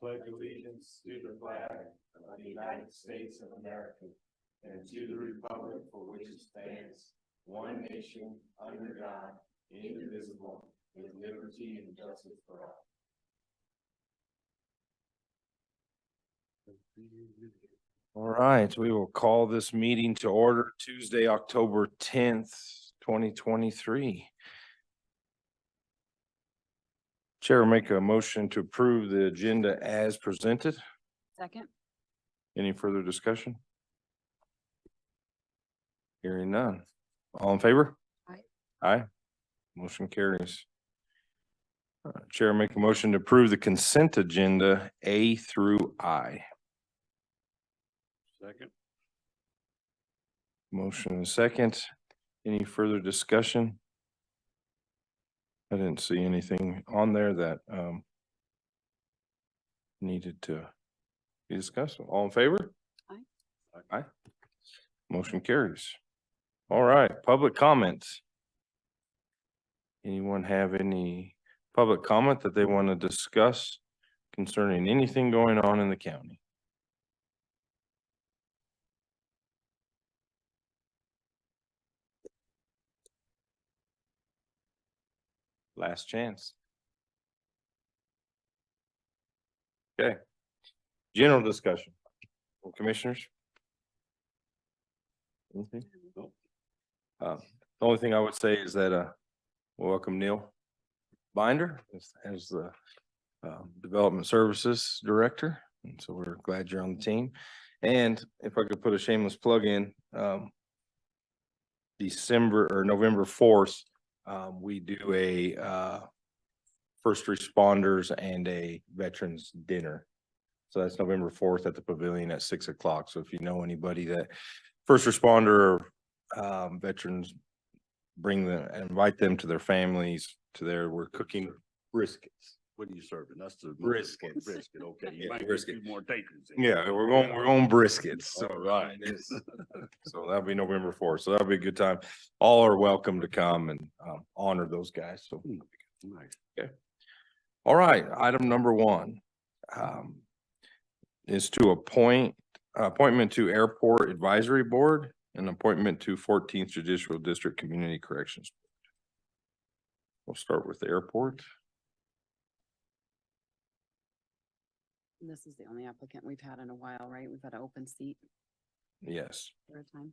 pledge allegiance to the flag of the United States of America and to the republic for which it stands, one nation, under God, indivisible, with liberty and justice for all. All right, we will call this meeting to order Tuesday, October 10th, 2023. Chair will make a motion to approve the agenda as presented. Second. Any further discussion? Hearing none. All in favor? Aye. Aye. Motion carries. Chair will make a motion to approve the consent agenda A through I. Second. Motion and second. Any further discussion? I didn't see anything on there that needed to be discussed. All in favor? Aye. Aye. Motion carries. All right, public comments. Anyone have any public comment that they want to discuss concerning anything going on in the county? Last chance. Okay. General discussion. Commissioners? Anything? Nope. The only thing I would say is that welcome Neil Binder as the Development Services Director. And so we're glad you're on the team. And if I could put a shameless plug in, November 4th, we do a first responders and a veterans dinner. So that's November 4th at the pavilion at 6 o'clock. So if you know anybody that first responder or veterans, bring them and invite them to their families to there. We're cooking briskets. What are you serving? That's the Briskets. Brisket, okay. Yeah, You might brisket. get a few more takers. in. Yeah, we're going briskets. So, All right. so that'll be November 4th. So that'll be a good time. All are welcome to come and honor those guys. So Nice. all right, item number 1 is to appointment to Airport Advisory Board and appointment to 14th Judicial District Community Corrections. We'll start with the airport. This is the only applicant we've had in a while, right? We've had an open seat Yes, for a time.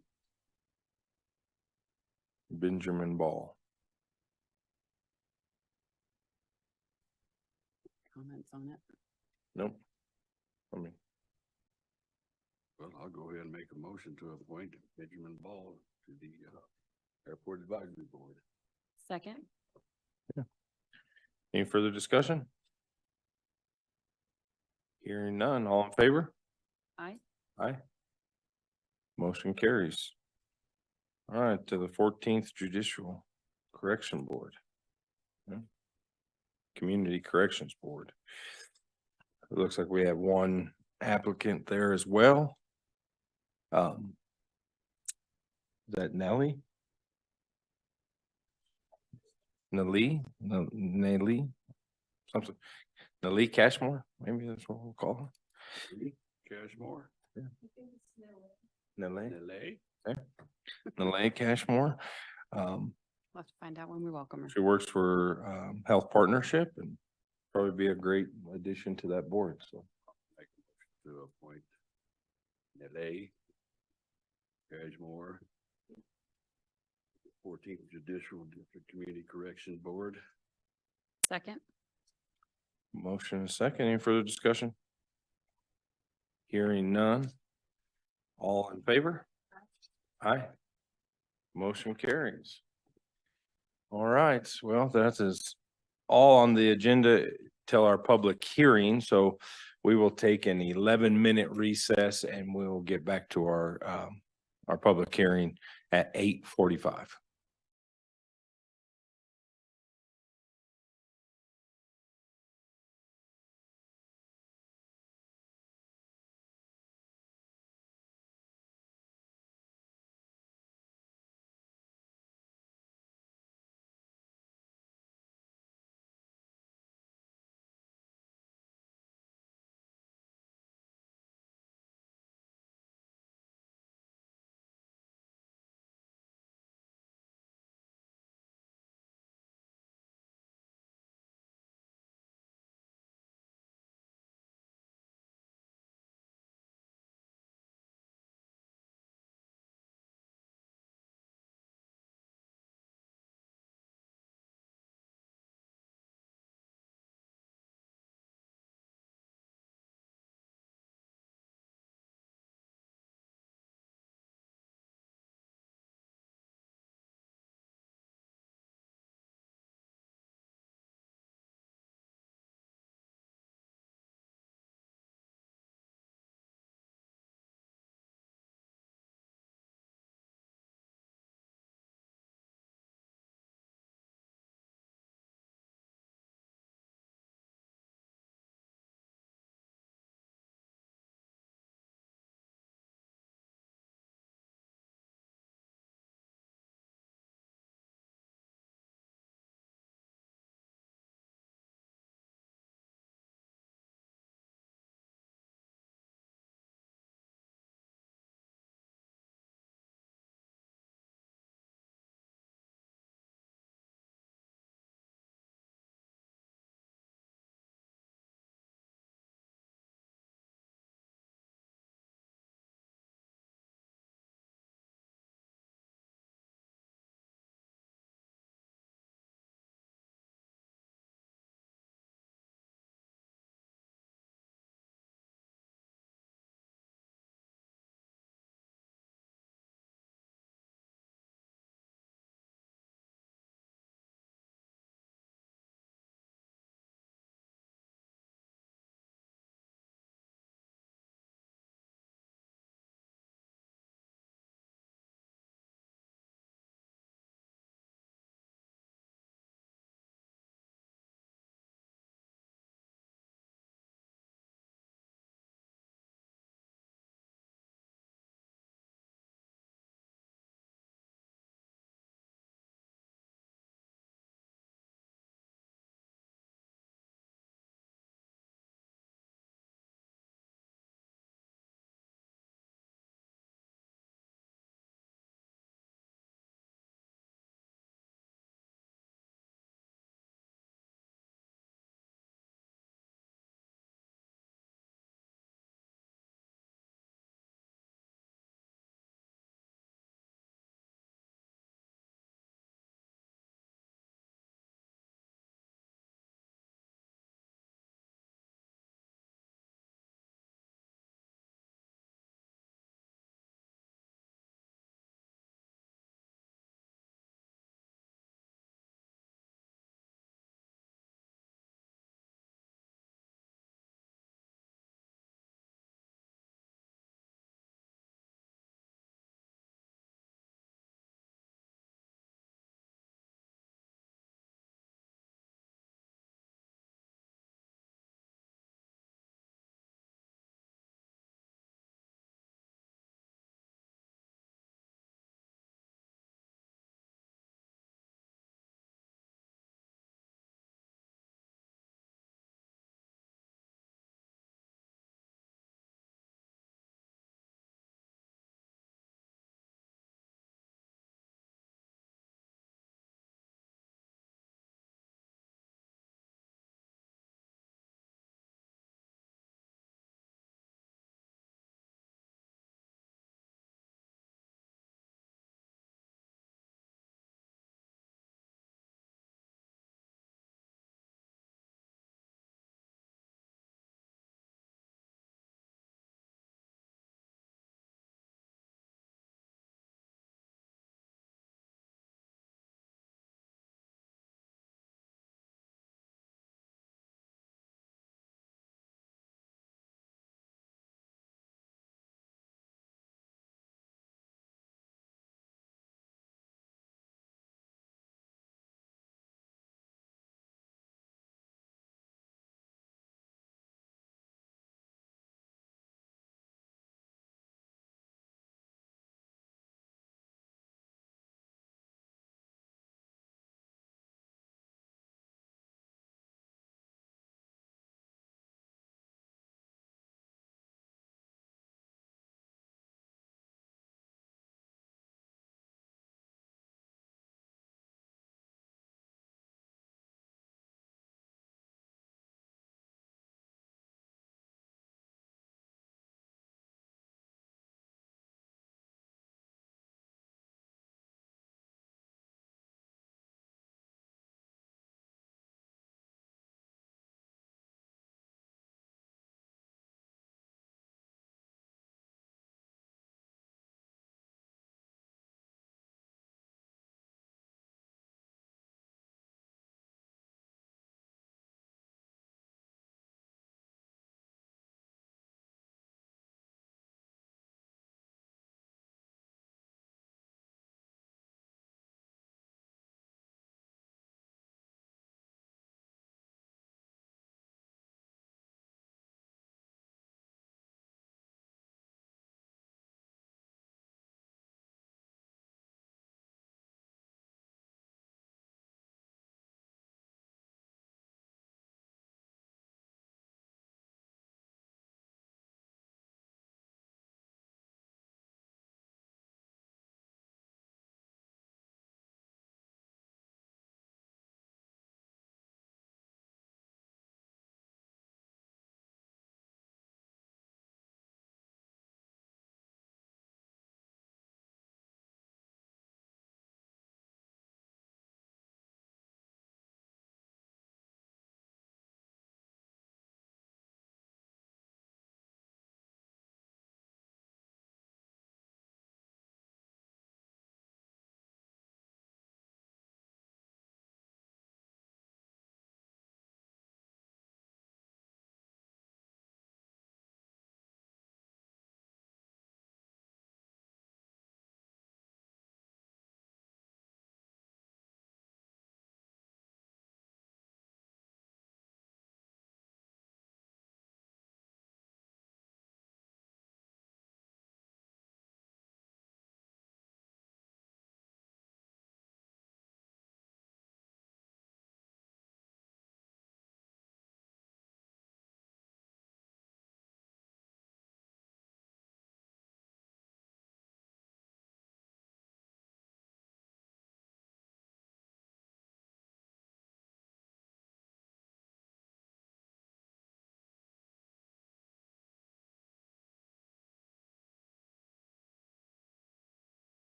Benjamin Ball. Comments on it? Nope. I mean, Well, I'll go ahead and make a motion to appoint Benjamin Ball to the Airport Advisory Board. Second. any further discussion? Hearing none, all in favor? Aye. Aye. Motion carries. All right, to the 14th Judicial Correction Board. Community Corrections Board. It looks like we have one applicant there as well. Is that Nellie? Nellie? No, Nellie? Something. Nellie Cashmore? Maybe that's what we'll call Cashmore. her. Nellie? LA. Nellie Cashmore. We'll have to find out when we welcome her. She works for Health Partnership and probably be a great addition to that board. So Make a motion to appoint LA. Cashmore. 14th Judicial District Community Correction Board. Second. motion and second. Any further discussion? Hearing none. All in favor? Aye. Motion carries. All right, well, that is all on the agenda till our public hearing. So we will take an 11-minute recess and we'll get back to our public hearing at 8:45.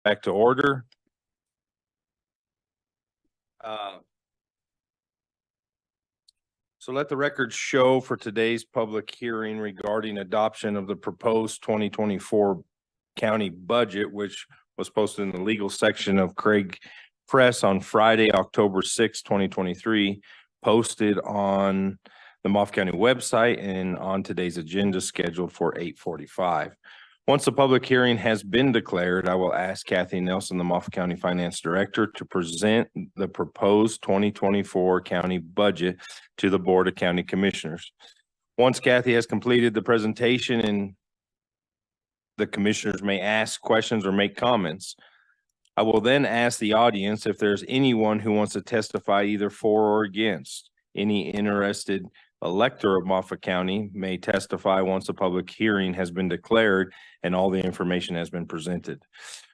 Back to order. So let the record show for today's public hearing regarding adoption of the proposed 2024 county budget, which was posted in the legal section of Craig Press on Friday, October 6, 2023, posted on the Moffett County website and on today's agenda scheduled for 8:45. Once the public hearing has been declared, I will ask Kathy Nelson, the Moffett County Finance Director, to present the proposed 2024 county budget to the Board of County Commissioners. Once Kathy has completed the presentation and the commissioners may ask questions or make comments, I will then ask the audience if there's anyone who wants to testify either for or against. Any interested elector of Moffett County may testify once the public hearing has been declared and all the information has been presented.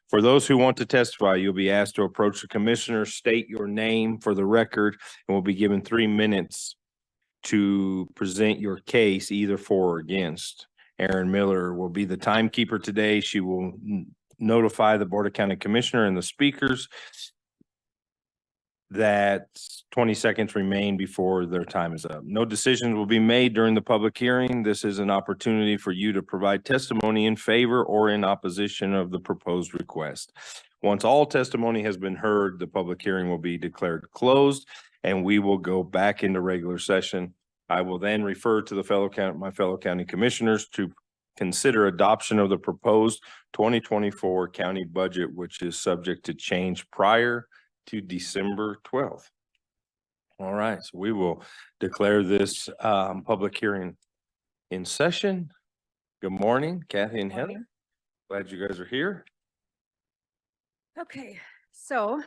For those who want to testify, you'll be asked to approach the commissioner, state your name for the record, and will be given 3 minutes to present your case either for or against. Erin Miller will be the timekeeper today. She will notify the Board of County Commissioner and the speakers that 20 seconds remain before their time is up. No decisions will be made during the public hearing. This is an opportunity for you to provide testimony in favor or in opposition of the proposed request. Once all testimony has been heard, the public hearing will be declared closed and we will go back into regular session. I will then refer to my fellow county commissioners to consider adoption of the proposed 2024 county budget, which is subject to change prior to December 12th. All right, so we will declare this public hearing in session. Good morning, Kathy and Heather. Glad you guys are here. Okay, so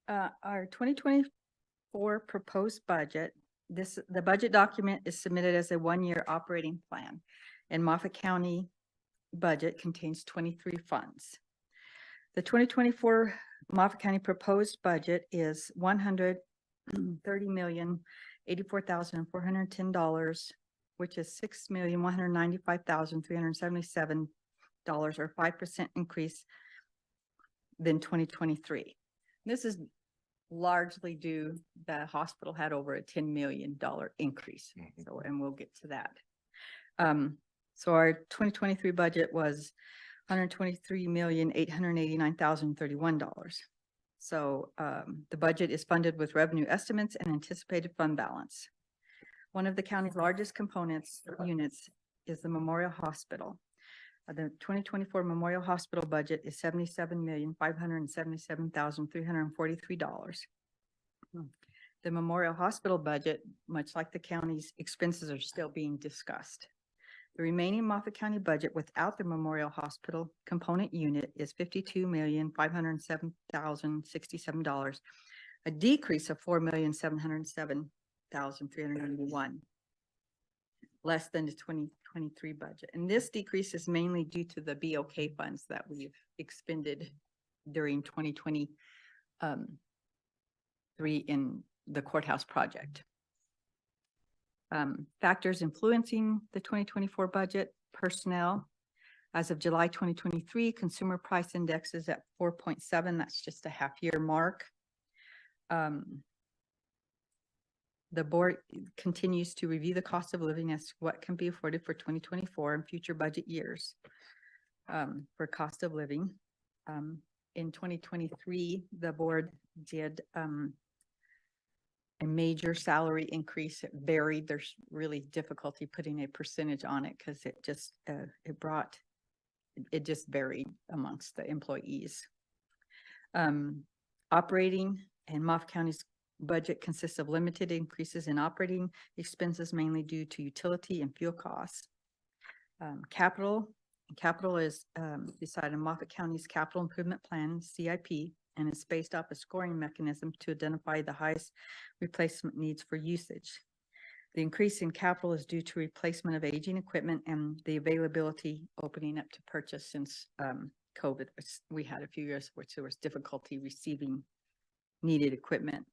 our 2024 proposed budget, the budget document is submitted as a one-year operating plan, and Moffett County budget contains 23 funds. The 2024 Moffett County proposed budget is $130,084,410, which is $6,195,377, or 5% increase than 2023. This is largely due, the hospital had over a $10 million increase. So, and we'll get to that. So our 2023 budget was $123,889,031. So the budget is funded with revenue estimates and anticipated fund balance. One of the county's largest units is the Memorial Hospital. The 2024 Memorial Hospital budget is $77,577,343. The Memorial Hospital budget, much like the county's expenses, are still being discussed. The remaining Moffett County budget without the Memorial Hospital component unit is $52,507,067, a decrease of $4,707,391, less than the 2023 budget. And this decrease is mainly due to the BOCC funds that we've expended during 2023 in the courthouse project. Factors influencing the 2024 budget: personnel. As of July 2023, consumer price index is at 4.7. That's just a half-year mark. The board continues to review the cost of living as what can be afforded for 2024 and future budget years for cost of living. In 2023, the board did a major salary increase. It varied. There's really difficulty putting a percentage on it because it just it just varied amongst the employees. Operating and Moffett County's budget consists of limited increases in operating expenses, mainly due to utility and fuel costs. Capital is decided in Moffett County's capital improvement plan, CIP, and is based off a scoring mechanism to identify the highest replacement needs for usage. The increase in capital is due to replacement of aging equipment and the availability opening up to purchase since COVID. We had a few years which there was difficulty receiving needed equipment.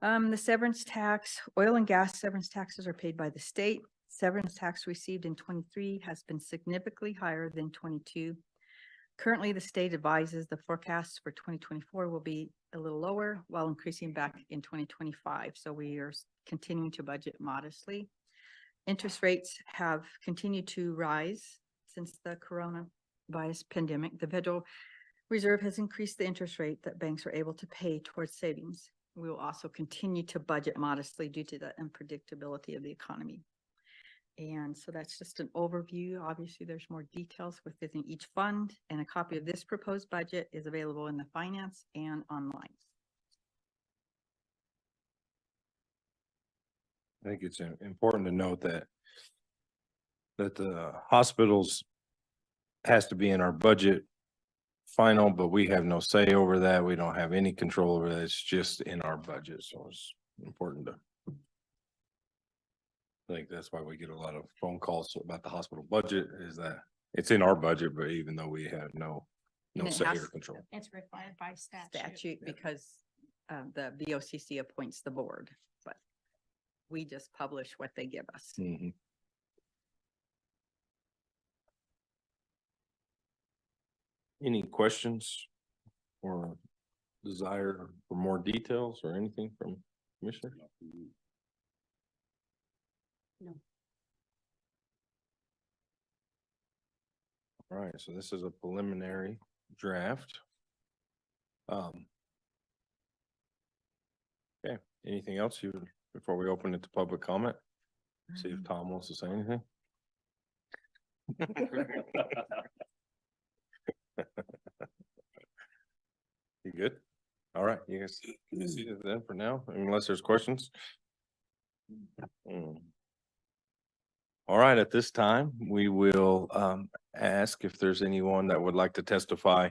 The severance tax, oil and gas severance taxes are paid by the state. Severance tax received in 23 has been significantly higher than 22. Currently, the state advises the forecast for 2024 will be a little lower while increasing back in 2025. So we are continuing to budget modestly. Interest rates have continued to rise since the coronavirus pandemic. The Federal Reserve has increased the interest rate that banks are able to pay towards savings. We will also continue to budget modestly due to the unpredictability of the economy. And so that's just an overview. Obviously, there's more details within each fund, and a copy of this proposed budget is available in the finance and online. I think it's important to note that the hospitals has to be in our budget final, but we have no say over that. We don't have any control over that. It's just in our budget. So it's important to. I think that's why we get a lot of phone calls about the hospital budget, is that it's in our budget, but even though we have no And it say has- or control. It's required by statute. Statute because the BOCC appoints the board, but we just publish what they give us. Mhm. Any questions or desire for more details or anything from Commissioner? No. All right, so this is a preliminary draft. Okay, anything else before we open it to public comment? See if Tom wants to say anything. You good? All right, you guys can see it then for now, unless there's questions. All right, at this time, we will ask if there's anyone that would like to testify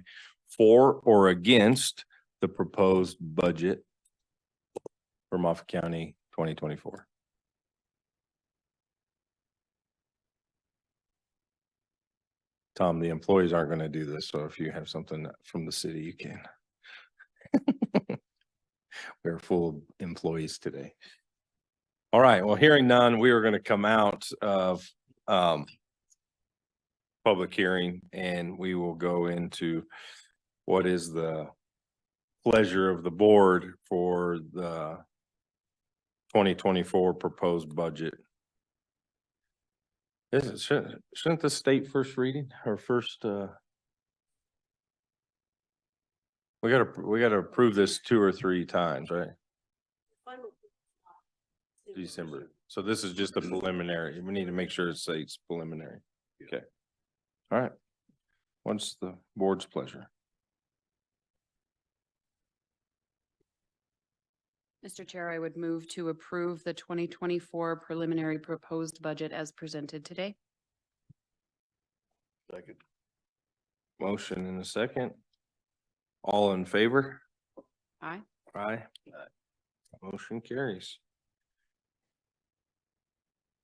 for or against the proposed budget for Moffett County 2024. Tom, the employees aren't going to do this, so if you have something from the city, you can. We're full of employees today. All right, well, hearing none, we are going to come out of public hearing, and we will go into what is the pleasure of the board for the 2024 proposed budget. Shouldn't the state first reading or first we gotta approve this 2 or 3 times, right? December. So this is just a preliminary. We need to make sure it states preliminary. Okay. All right. What's the board's pleasure? Mr. Chair, I would move to approve the 2024 preliminary proposed budget as presented today. Second. Motion in a second. All in favor? Aye. Aye. Motion carries.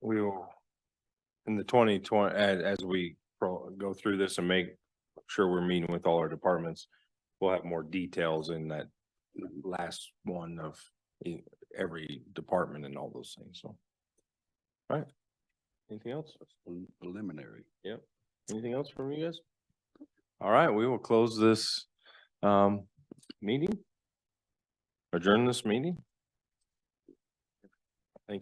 We will, in the 2020, as we go through this and make sure we're meeting with all our departments, we'll have more details in that last one of every department and all those things. So, all right. Anything else? Preliminary. Yep. Anything else from you guys? All right, we will close this meeting. Adjourn this meeting.